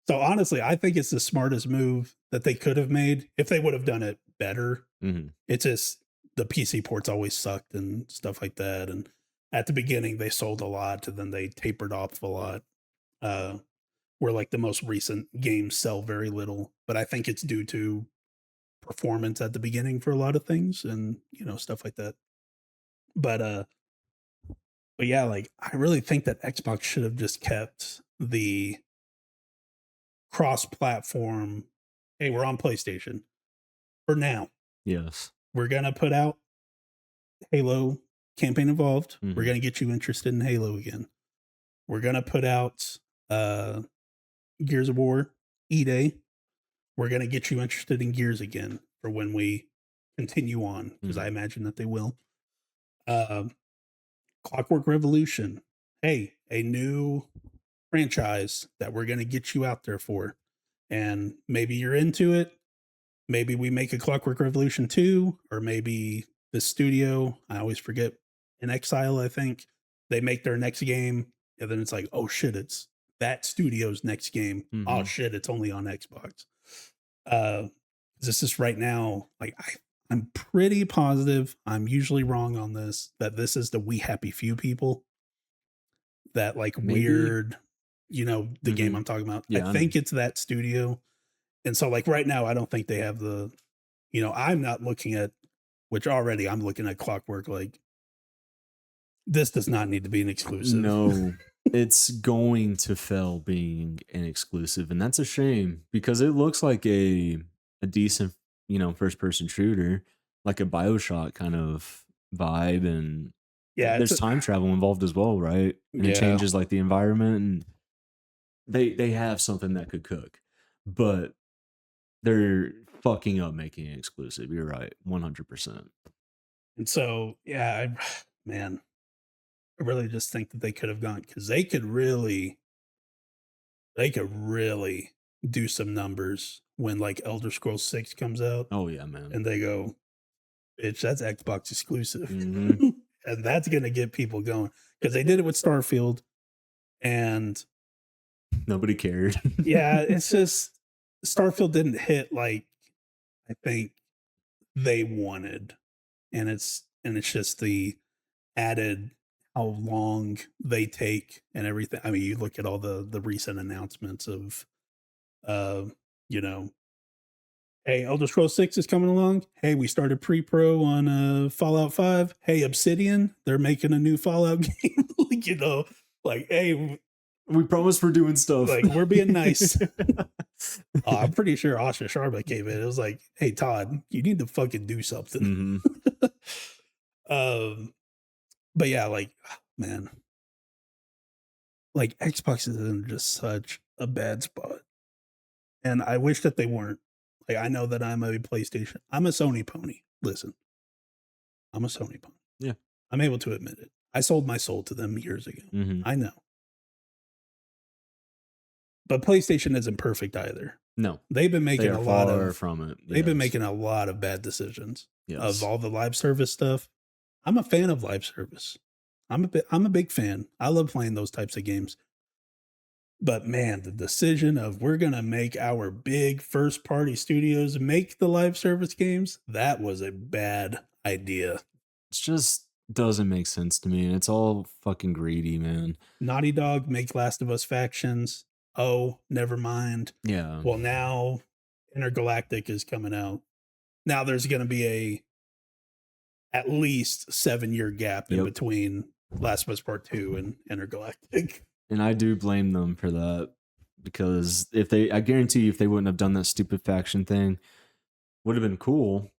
A: So honestly, I think it's the smartest move that they could have made if they would have done it better.
B: Mm-hmm.
A: It's just the PC ports always sucked and stuff like that. And at the beginning, they sold a lot, and then they tapered off a lot. Where like the most recent games sell very little, but I think it's due to performance at the beginning for a lot of things, and stuff like that. But yeah, like I really think that Xbox should have just kept the cross-platform. Hey, we're on PlayStation for now.
B: Yes.
A: We're gonna put out Halo Campaign Evolved.
B: Mm-hmm.
A: We're gonna get you interested in Halo again. We're gonna put out Gears of War E-Day. We're gonna get you interested in Gears again for when we continue on, because I imagine that they will. Clockwork Revolution. Hey, a new franchise that we're gonna get you out there for, and maybe you're into it. Maybe we make a Clockwork Revolution 2, or maybe the studio, I always forget, In Exile, I think, they make their next game, and then it's like, oh shit, it's that studio's next game.
B: Mm-hmm.
A: Oh shit, it's only on Xbox. This is right now, like I'm pretty positive, I'm usually wrong on this, that this is the We Happy Few people. That like
B: Maybe.
A: Weird, the game I'm talking about.
B: Yeah,
A: I think it's that studio. And so like right now, I don't think they have the, I'm not looking at, which already I'm looking at Clockwork like, this does not need to be an exclusive.
B: No, it's going to fail being an exclusive, and that's a shame, because it looks like a decent, first person shooter, like a BioShock kind of vibe, and
A: Yeah,
B: there's time travel involved as well, right? And it changes like the environment, and they have something that could cook, but they're fucking up making it exclusive. You're right, 100%.
A: And so, yeah, man, I really just think that they could have gone, because they could really do some numbers when like Elder Scrolls 6 comes out.
B: Oh yeah, man.
A: And they go, bitch, that's Xbox exclusive.
B: Mm-hmm.
A: And that's going to get people going, because they did it with Starfield, and
B: nobody cared.
A: Yeah, it's just Starfield didn't hit like I think they wanted, and it's just the added how long they take and everything. I mean, you look at all the recent announcements of, you know, hey, Elder Scrolls 6 is coming along. Hey, we started pre-pro on Fallout 5. Hey, Obsidian, they're making a new Fallout game. Like, hey,
B: we promise we're doing stuff.
A: Like, we're being nice. I'm pretty sure Asha Sharma came in. It was like, hey, Todd, you need to fucking do something.
B: Mm-hmm.
A: But yeah, like, man, like Xbox is in just such a bad spot. And I wish that they weren't. Like, I know that I'm a Sony pony. Listen, I'm a Sony pony.
B: Yeah.
A: I'm able to admit it. I sold my soul to them years ago.
B: Mhm.
A: I know. But PlayStation isn't perfect either.
B: No.
A: They've been making a lot of
B: from it.
A: They've been
B: yes.
A: making a lot of bad decisions
B: Yes.
A: of all the live service stuff. I'm a fan of live service. I'm a big fan. I love playing those types of games. But man, the decision of we're going to make our big first party studios make the live service games, that was a bad idea.
B: It just doesn't make sense to me. And it's all fucking greedy, man.
A: Naughty Dog make Last of Us factions. Oh, never mind.
B: Yeah.
A: Well, now Intergalactic is coming out. Now there's going to be at least 7-year gap in
B: Yep.
A: between Last of Us Part 2 and Intergalactic.
B: And I do blame them for that, because I guarantee you, if they wouldn't have done that stupid faction thing, would have been cool,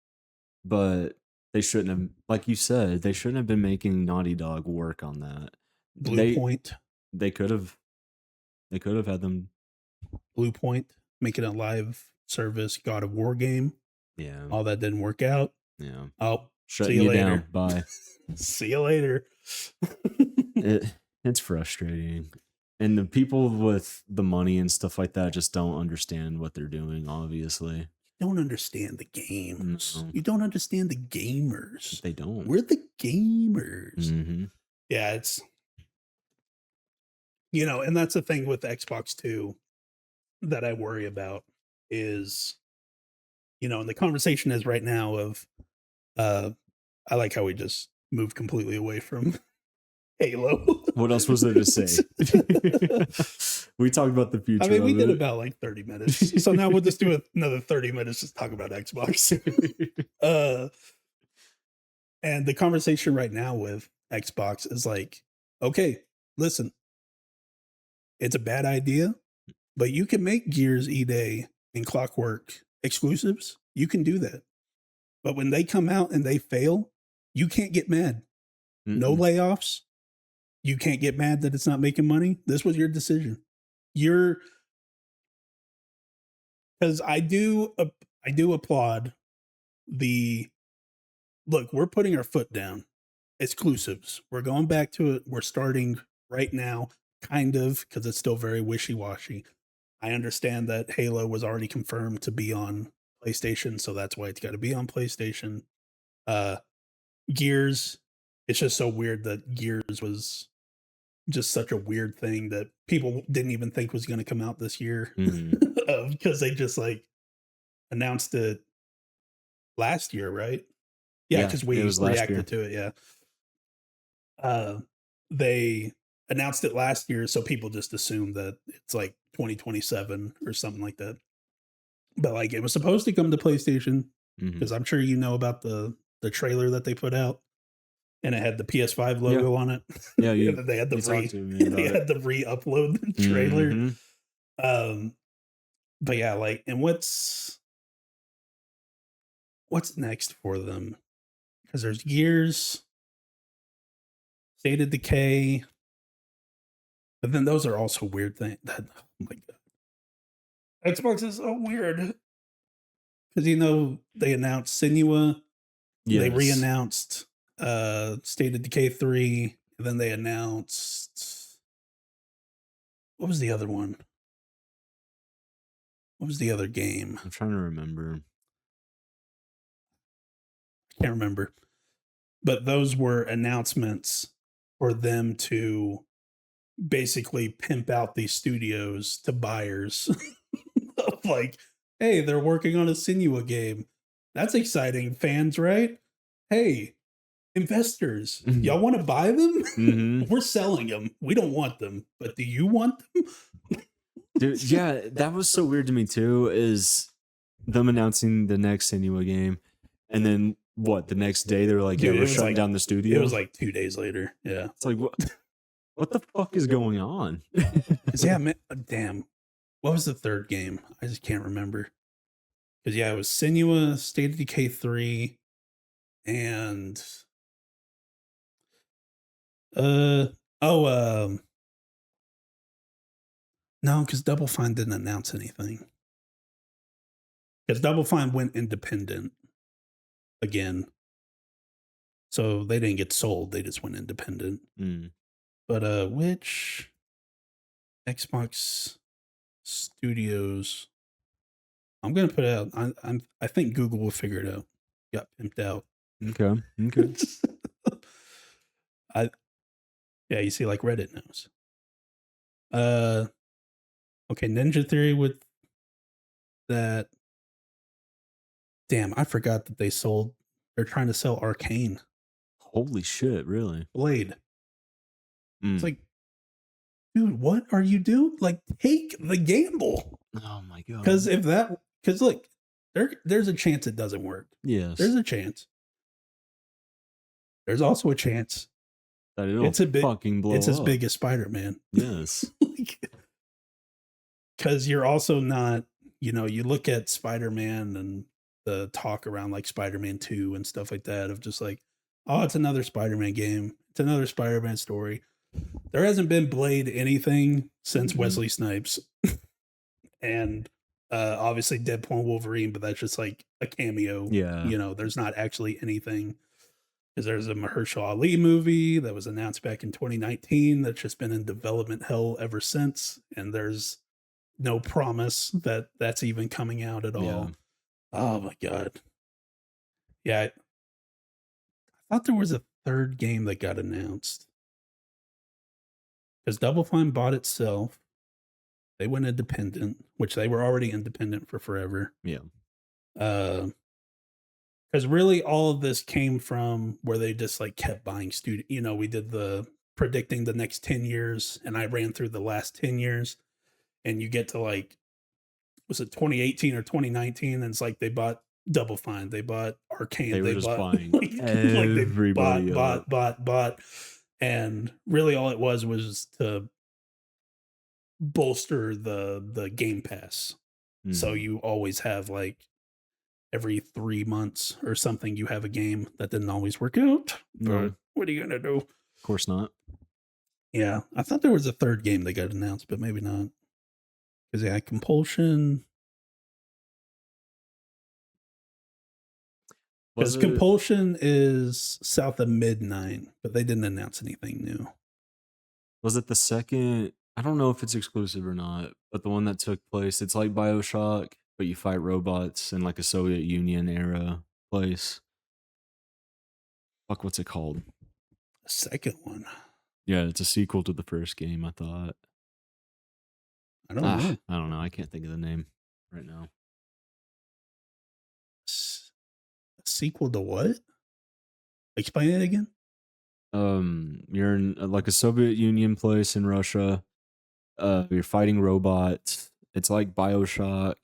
B: but they shouldn't have, like you said, they shouldn't have been making Naughty Dog work on that.
A: Blue Point.
B: They could have had them.
A: Blue Point, making a live service God of War game.
B: Yeah.
A: All that didn't work out.
B: Yeah.
A: Oh,
B: Shutting
A: see you later.
B: down. Bye.
A: See you later.
B: It's frustrating. And the people with the money and stuff like that just don't understand what they're doing, obviously.
A: You don't understand the games.
B: No.
A: You don't understand the gamers.
B: They don't.
A: We're the gamers.
B: Mm-hmm.
A: Yeah, it's, and that's the thing with Xbox 2 that I worry about is, and the conversation is right now of, I like how we just moved completely away from Halo.
B: What else was there to say? We talked about the future.
A: I mean, we did about like 30 minutes. So now we'll just do another 30 minutes just talk about Xbox. And the conversation right now with Xbox is like, okay, listen, it's a bad idea, but you can make Gears E-Day and Clockwork exclusives. You can do that. But when they come out and they fail, you can't get mad. No layoffs. You can't get mad that it's not making money. This was your decision. Because I do applaud look, we're putting our foot down. Exclusives. We're going back to it. We're starting right now, kind of, because it's still very wishy-washy. I understand that Halo was already confirmed to be on PlayStation, so that's why it's got to be on PlayStation. Gears, it's just so weird that Gears was just such a weird thing that people didn't even think was going to come out this year, because they just like announced it last year, right? Yeah, because we reacted to it. Yeah. They announced it last year, so people just assumed that it's like 2027 or something like that. But like, it was supposed to come to PlayStation, because I'm sure you know about the trailer that they put out, and it had the PS5 logo on it.
B: Yeah,
A: they had to re-upload the trailer. But yeah, like, and what's next for them? Because there's Gears, State of Decay, but then those are also weird things. Oh my god, Xbox is so weird. Because they announced Senua, they re-announced State of Decay 3, and then they announced, what was the other one? What was the other game?
B: I'm trying to remember.
A: I can't remember. But those were announcements for them to basically pimp out these studios to buyers. Like, hey, they're working on a Senua game. That's exciting, fans, right? Hey, investors, y'all want to buy them? We're selling them. We don't want them, but do you want them?
B: Dude, yeah, that was so weird to me too, is them announcing the next Senua game, and then the next day they were like, yeah, we're shutting down the studio.
A: It was like 2 days later. Yeah.
B: It's like, what the fuck is going on?
A: Yeah, man, damn. What was the third game? I just can't remember. Because yeah, it was Senua, State of Decay 3, and no, because Double Fine didn't announce anything. because Double Fine went independent again. So they didn't get sold, they just went independent.
B: Mm.
A: But which Xbox studios? I'm gonna put it out. I think Google will figure it out. Got pimped out.
B: Okay. Okay.
A: Yeah, you see, like Reddit knows. Okay, Ninja Theory with that. Damn, I forgot that they're trying to sell Arcane
B: Holy shit! Really?
A: Blade. It's
B: Mm.
A: like, dude, what are you doing? Like, take the gamble.
B: Oh my god!
A: Because look, there's a chance it doesn't work.
B: Yes.
A: There's a chance. There's also a chance
B: that it'll fucking blow.
A: It's as big as Spider-Man.
B: Yes.
A: Because you're also not, you look at Spider-Man and the talk around like Spider-Man 2 and stuff like that of just like, oh, it's another Spider-Man game. It's another Spider-Man story. There hasn't been Blade anything since Wesley Snipes. And obviously Deadpool and Wolverine, but that's just like a cameo.
B: Yeah.
A: There's not actually anything. Because there's a Mahershala Ali movie that was announced back in 2019 that's just been in development hell ever since. And there's no promise that that's even coming out at all.
B: Yeah.
A: Oh my God. Yeah. I thought there was a third game that got announced. Because Double Fine bought itself. They went independent, which they were already independent for forever.
B: Yeah.
A: Because really all of this came from where they just like kept buying studio. We did the predicting the next 10 years and I ran through the last 10 years and you get to like, was it 2018 or 2019? And it's like they bought Double Fine, they bought Arcane,
B: they were just
A: bought
B: buying
A: like
B: everybody
A: bought. And really all it was to bolster the Game Pass. So you always have like every 3 months or something, you have a game that didn't always work out. But what are you gonna do?
B: Of course not.
A: Yeah, I thought there was a third game that got announced, but maybe not. Because yeah, Compulsion. Because Compulsion is south of Midnight, but they didn't announce anything new.
B: Was it the second? I don't know if it's exclusive or not, but the one that took place, it's like BioShock, but you fight robots in like a Soviet Union era place. Fuck, what's it called?
A: The second one.
B: Yeah, it's a sequel to the first game, I thought.
A: I don't know.
B: I don't know. I can't think of the name right now.
A: A sequel to what? Explain it again.
B: You're in like a Soviet Union place in Russia. You're fighting robots. It's like BioShock.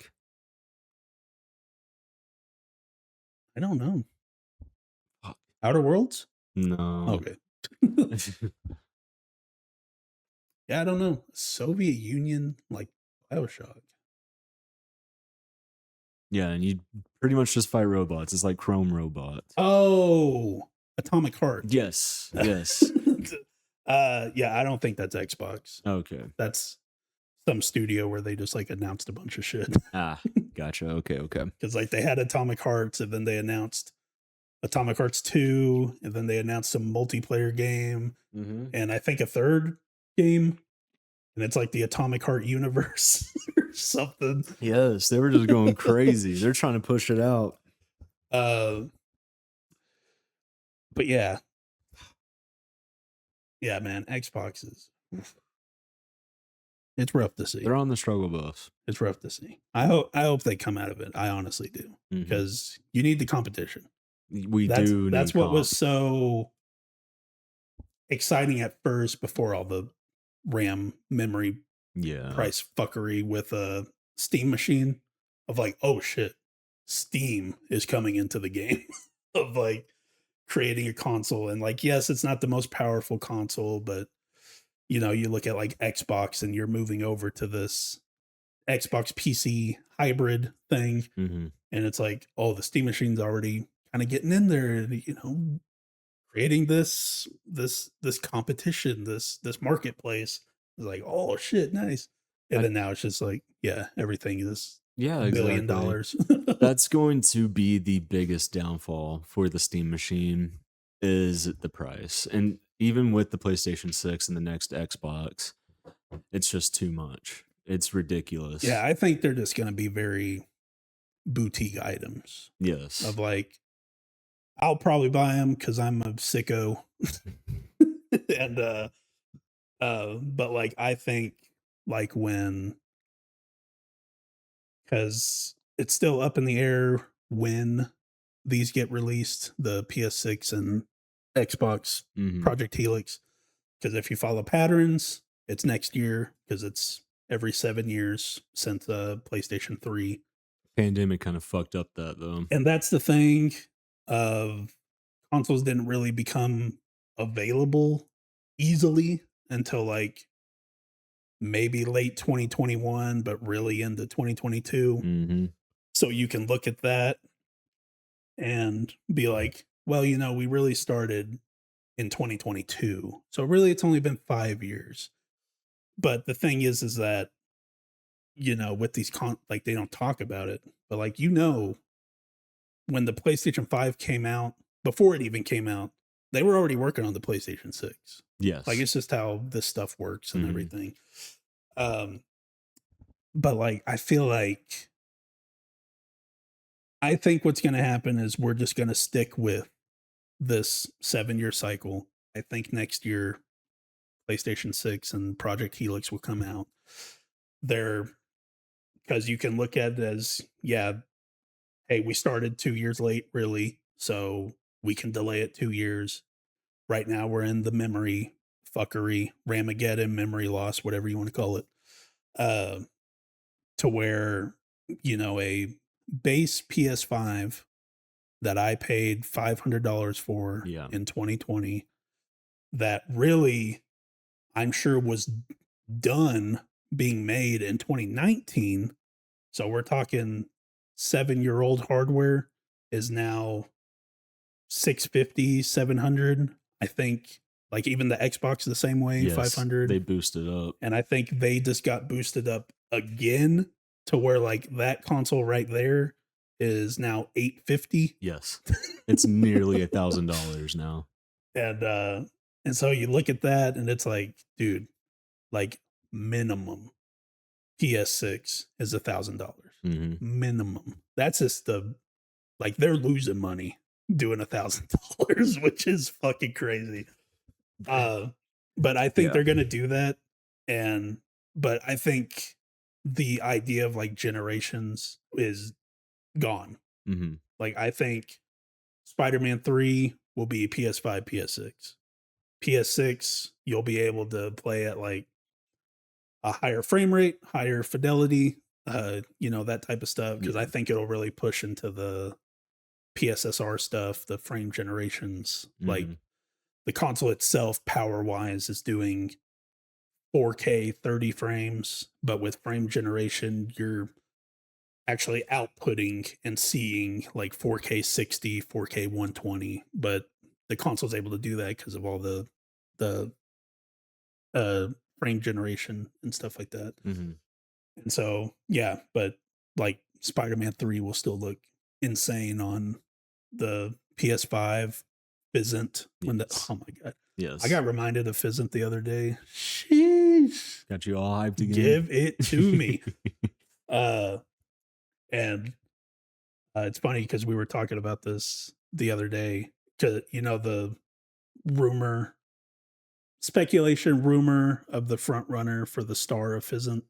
A: I don't know. Outer Worlds?
B: No.
A: Okay. Yeah, I don't know. Soviet Union, like BioShock.
B: Yeah, and you pretty much just fight robots. It's like Chrome robots.
A: Oh, Atomic Heart.
B: Yes. Yes.
A: Yeah, I don't think that's Xbox.
B: Okay.
A: That's some studio where they just like announced a bunch of shit.
B: Gotcha. Okay.
A: Because like they had Atomic Hearts and then they announced Atomic Hearts 2 and then they announced some multiplayer game and I think a third game. And it's like the Atomic Heart universe or something.
B: Yes, they were just going crazy. They're trying to push it out.
A: But yeah. Yeah, man, Xbox is... It's rough to see.
B: They're on the struggle bus.
A: It's rough to see. I hope they come out of it. I honestly do. Because you need the competition. That's what was so exciting at first before all the RAM memory price fuckery with a Steam machine of like, oh shit, Steam is coming into the game of like creating a console. And like, yes, it's not the most powerful console, but you look at like Xbox and you're moving over to this Xbox PC hybrid thing. And it's like, oh, the Steam machine's already kind of getting in there, creating this competition, this marketplace. It's like, oh shit, nice. And then now it's just like, yeah, everything is
B: Yeah,
A: $1 billion.
B: exactly. That's going to be the biggest downfall for the Steam machine is the price. And even with the PlayStation 6 and the next Xbox, it's just too much. It's ridiculous.
A: Yeah, I think they're just going to be very boutique items
B: Yes.
A: of like, I'll probably buy them because I'm a sicko. And but like I think like when, because it's still up in the air when these get released, the PS6 and Xbox
B: Mhm.
A: Project Helix. Because if you follow patterns, it's next year because it's every 7 years since PlayStation 3.
B: Pandemic kind of fucked up that though.
A: And that's the thing of consoles didn't really become available easily until like maybe late 2021, but really into 2022.
B: Mhm.
A: So you can look at that and be like, well, you know, we really started in 2022. So really it's only been 5 years. But the thing is that, you know, with these like they don't talk about it, but like, you know, when the PlayStation 5 came out, before it even came out, they were already working on the PlayStation 6.
B: Yes.
A: Like it's just how this stuff works and
B: Mhm.
A: everything. But like I think what's going to happen is we're just going to stick with this 7-year cycle. I think next year PlayStation 6 and Project Helix will come out. They're, because you can look at it as, yeah, hey, we started 2 years late, really, so we can delay it 2 years. Right now we're in the memory fuckery, Ramageddon, memory loss, whatever you want to call it. To where, you know, a base PS5 that I paid $500 for
B: Yeah.
A: in 2020 that really I'm sure was done being made in 2019. So we're talking 7-year-old hardware is now 650, 700. I think like even the Xbox the same way,
B: Yes.
A: 500.
B: They boosted up.
A: And I think they just got boosted up again to where like that console right there is now 850.
B: Yes. It's nearly $1,000 now.
A: And so you look at that and it's like, dude, like minimum PS6 is $1,000.
B: Mhm.
A: Minimum. That's just the, like they're losing money doing $1,000, which is fucking crazy. But I think
B: Yeah.
A: they're gonna do that. And but I think the idea of like generations is gone.
B: Mhm.
A: Like I think Spider-Man 3 will be PS5, PS6. PS6, you'll be able to play at like a higher frame rate, higher fidelity, you know, that type of stuff. Cause
B: Yeah.
A: I think it'll really push into the PSSR stuff, the frame generations. Like
B: Mhm.
A: the console itself, power wise, is doing 4K 30 frames, but with frame generation, you're actually outputting and seeing like 4K 60, 4K 120. But the console's able to do that because of all the uh frame generation and stuff like that.
B: Mhm.
A: And so yeah, but like Spider-Man 3 will still look insane on the PS5 Fizzant when the,
B: Yes.
A: oh my god.
B: Yes.
A: I got reminded of Fizzant the other day. Sheesh.
B: Got you all hyped again.
A: Give it to me. uh and it's funny because we were talking about this the other day, because you know the rumor speculation rumor of the front runner for the star of Fizzant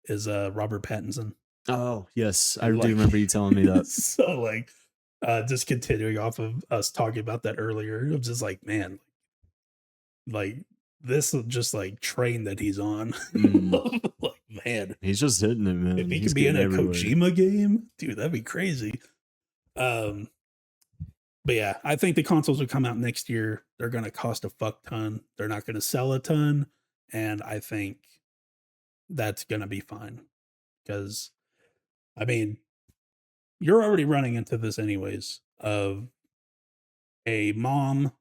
A: is Robert Pattinson.
B: Oh, yes. I
A: And
B: do
A: like
B: remember you telling me that.
A: so like just continuing off of us talking about that earlier, I'm just like, man, like this is just like train that he's on.
B: Mm.
A: Like, man,
B: He's just hitting it, man.
A: if he
B: He's
A: could be in
B: getting
A: a
B: everywhere.
A: Kojima game, dude, that'd be crazy. But yeah, I think the consoles will come out next year. They're going to cost a fuck ton. They're not going to sell a ton. And I think that's going to be fine. Because, I mean, you're already running into this anyways of a mom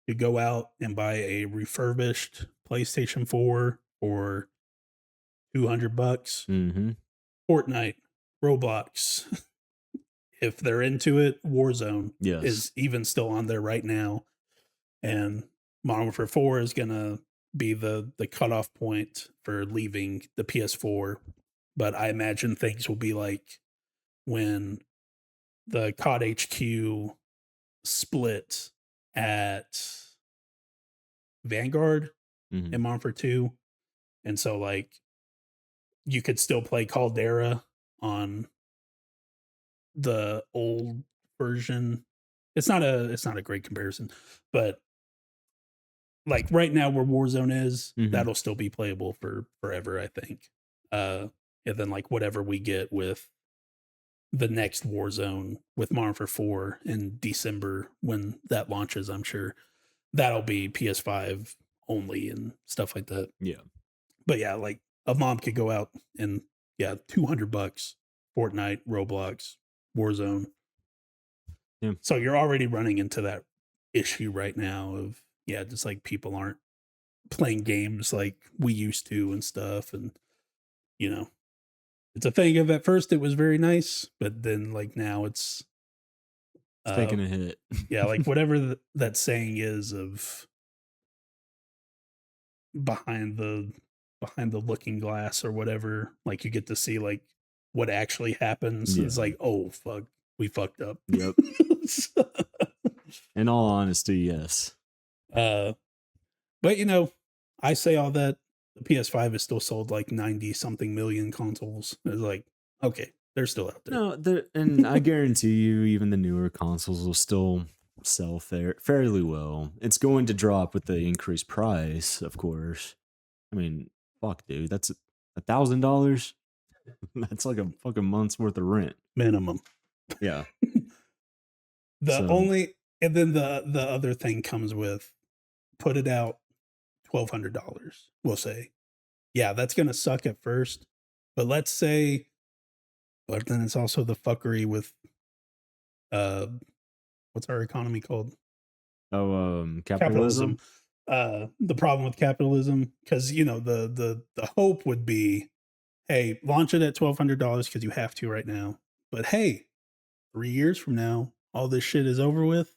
A: could go out and buy a refurbished PlayStation 4 for $200,
B: Mhm.
A: Fortnite, Roblox. If they're into it, Warzone
B: Yes.
A: is even still on there right now. And Modern Warfare 4 is going to be the cutoff point for leaving the PS4. But I imagine things will be like when the COD HQ split at Vanguard
B: Mhm.
A: in Modern Warfare 2. And so, like, you could still play Caldera on the old version. It's not a great comparison, but like right now where Warzone is,
B: Mhm.
A: that'll still be playable for forever, I think. And then like whatever we get with the next Warzone with Modern Warfare 4 in December when that launches, I'm sure that'll be PS5 only and stuff like that.
B: Yeah.
A: But yeah, like a mom could go out and yeah, $200, Fortnite, Roblox, Warzone.
B: Yeah.
A: So you're already running into that issue right now of yeah, just like people aren't playing games like we used to and stuff. And you know, it's a thing of at first it was very nice, but then like now it's
B: Taking a hit.
A: yeah, like whatever that saying is of behind the looking glass or whatever, like you get to see like what actually happens.
B: Yeah.
A: It's like, oh fuck, we fucked up.
B: Yep. In all honesty, yes.
A: But you know, I say all that the PS5 is still sold like 90 something million consoles. It's like, okay, they're still out there.
B: No, and I guarantee you, even the newer consoles will still sell fairly well. It's going to drop with the increased price, of course. I mean, fuck, dude, that's $1,000. That's like a fucking month's worth of rent.
A: Minimum.
B: Yeah.
A: And then the other thing comes with put it out $1,200, we'll say. Yeah, that's gonna suck at first. But let's say, but then it's also the fuckery with what's our economy called?
B: Capitalism.
A: The problem with capitalism, because you know, the hope would be, hey, launch it at $1,200 because you have to right now. But hey, 3 years from now, all this shit is over with.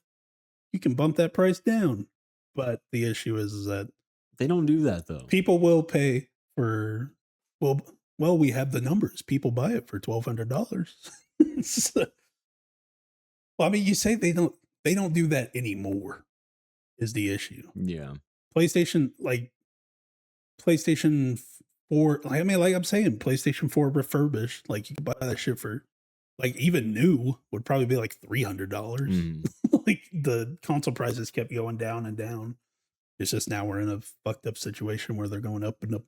A: You can bump that price down. But the issue is that
B: They don't do that though.
A: people will pay for well, we have the numbers. People buy it for $1,200. So, well, I mean, you say they don't do that anymore is the issue.
B: Yeah.
A: PlayStation 4, like, I mean, like I'm saying, PlayStation 4 refurbished, like you could buy that shit for like even new would probably be like $300.
B: Mm.
A: Like the console prices kept going down and down. It's just now we're in a fucked up situation where they're going up and up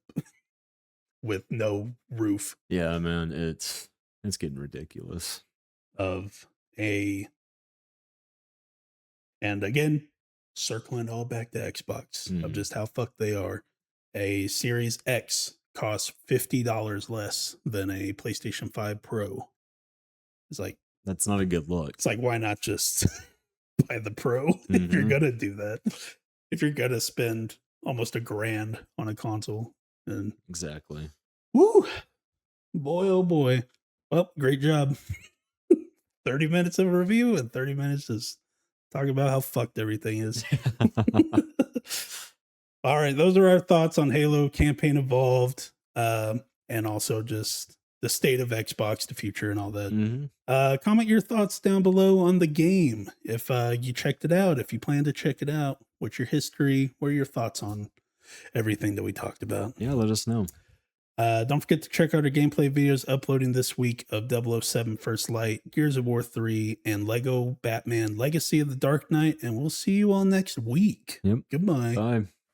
A: with no roof
B: Yeah, man, it's getting ridiculous.
A: of a, and again, circling all back to Xbox of just how fucked they are. A Series X costs $50 less than a PlayStation 5 Pro. It's like,
B: That's not a good look.
A: it's like, why not just buy the Pro if you're gonna do that? If you're gonna spend almost $1,000 on a console, and
B: Exactly.
A: woo, boy, oh boy. Well, great job. 30 minutes of a review and 30 minutes just talking about how fucked everything is. All right, those are our thoughts on Halo Campaign Evolved, and also just the state of Xbox, the future, and all that. Comment your thoughts down below on the game. If you checked it out, if you plan to check it out, what's your history? What are your thoughts on everything that we talked about?
B: Yeah, let us know.
A: Don't forget to check out our gameplay videos uploading this week of 007 First Light, Gears of War 3, and Lego Batman Legacy of the Dark Knight. And we'll see you all next week.
B: Yep.
A: Goodbye.
B: Bye.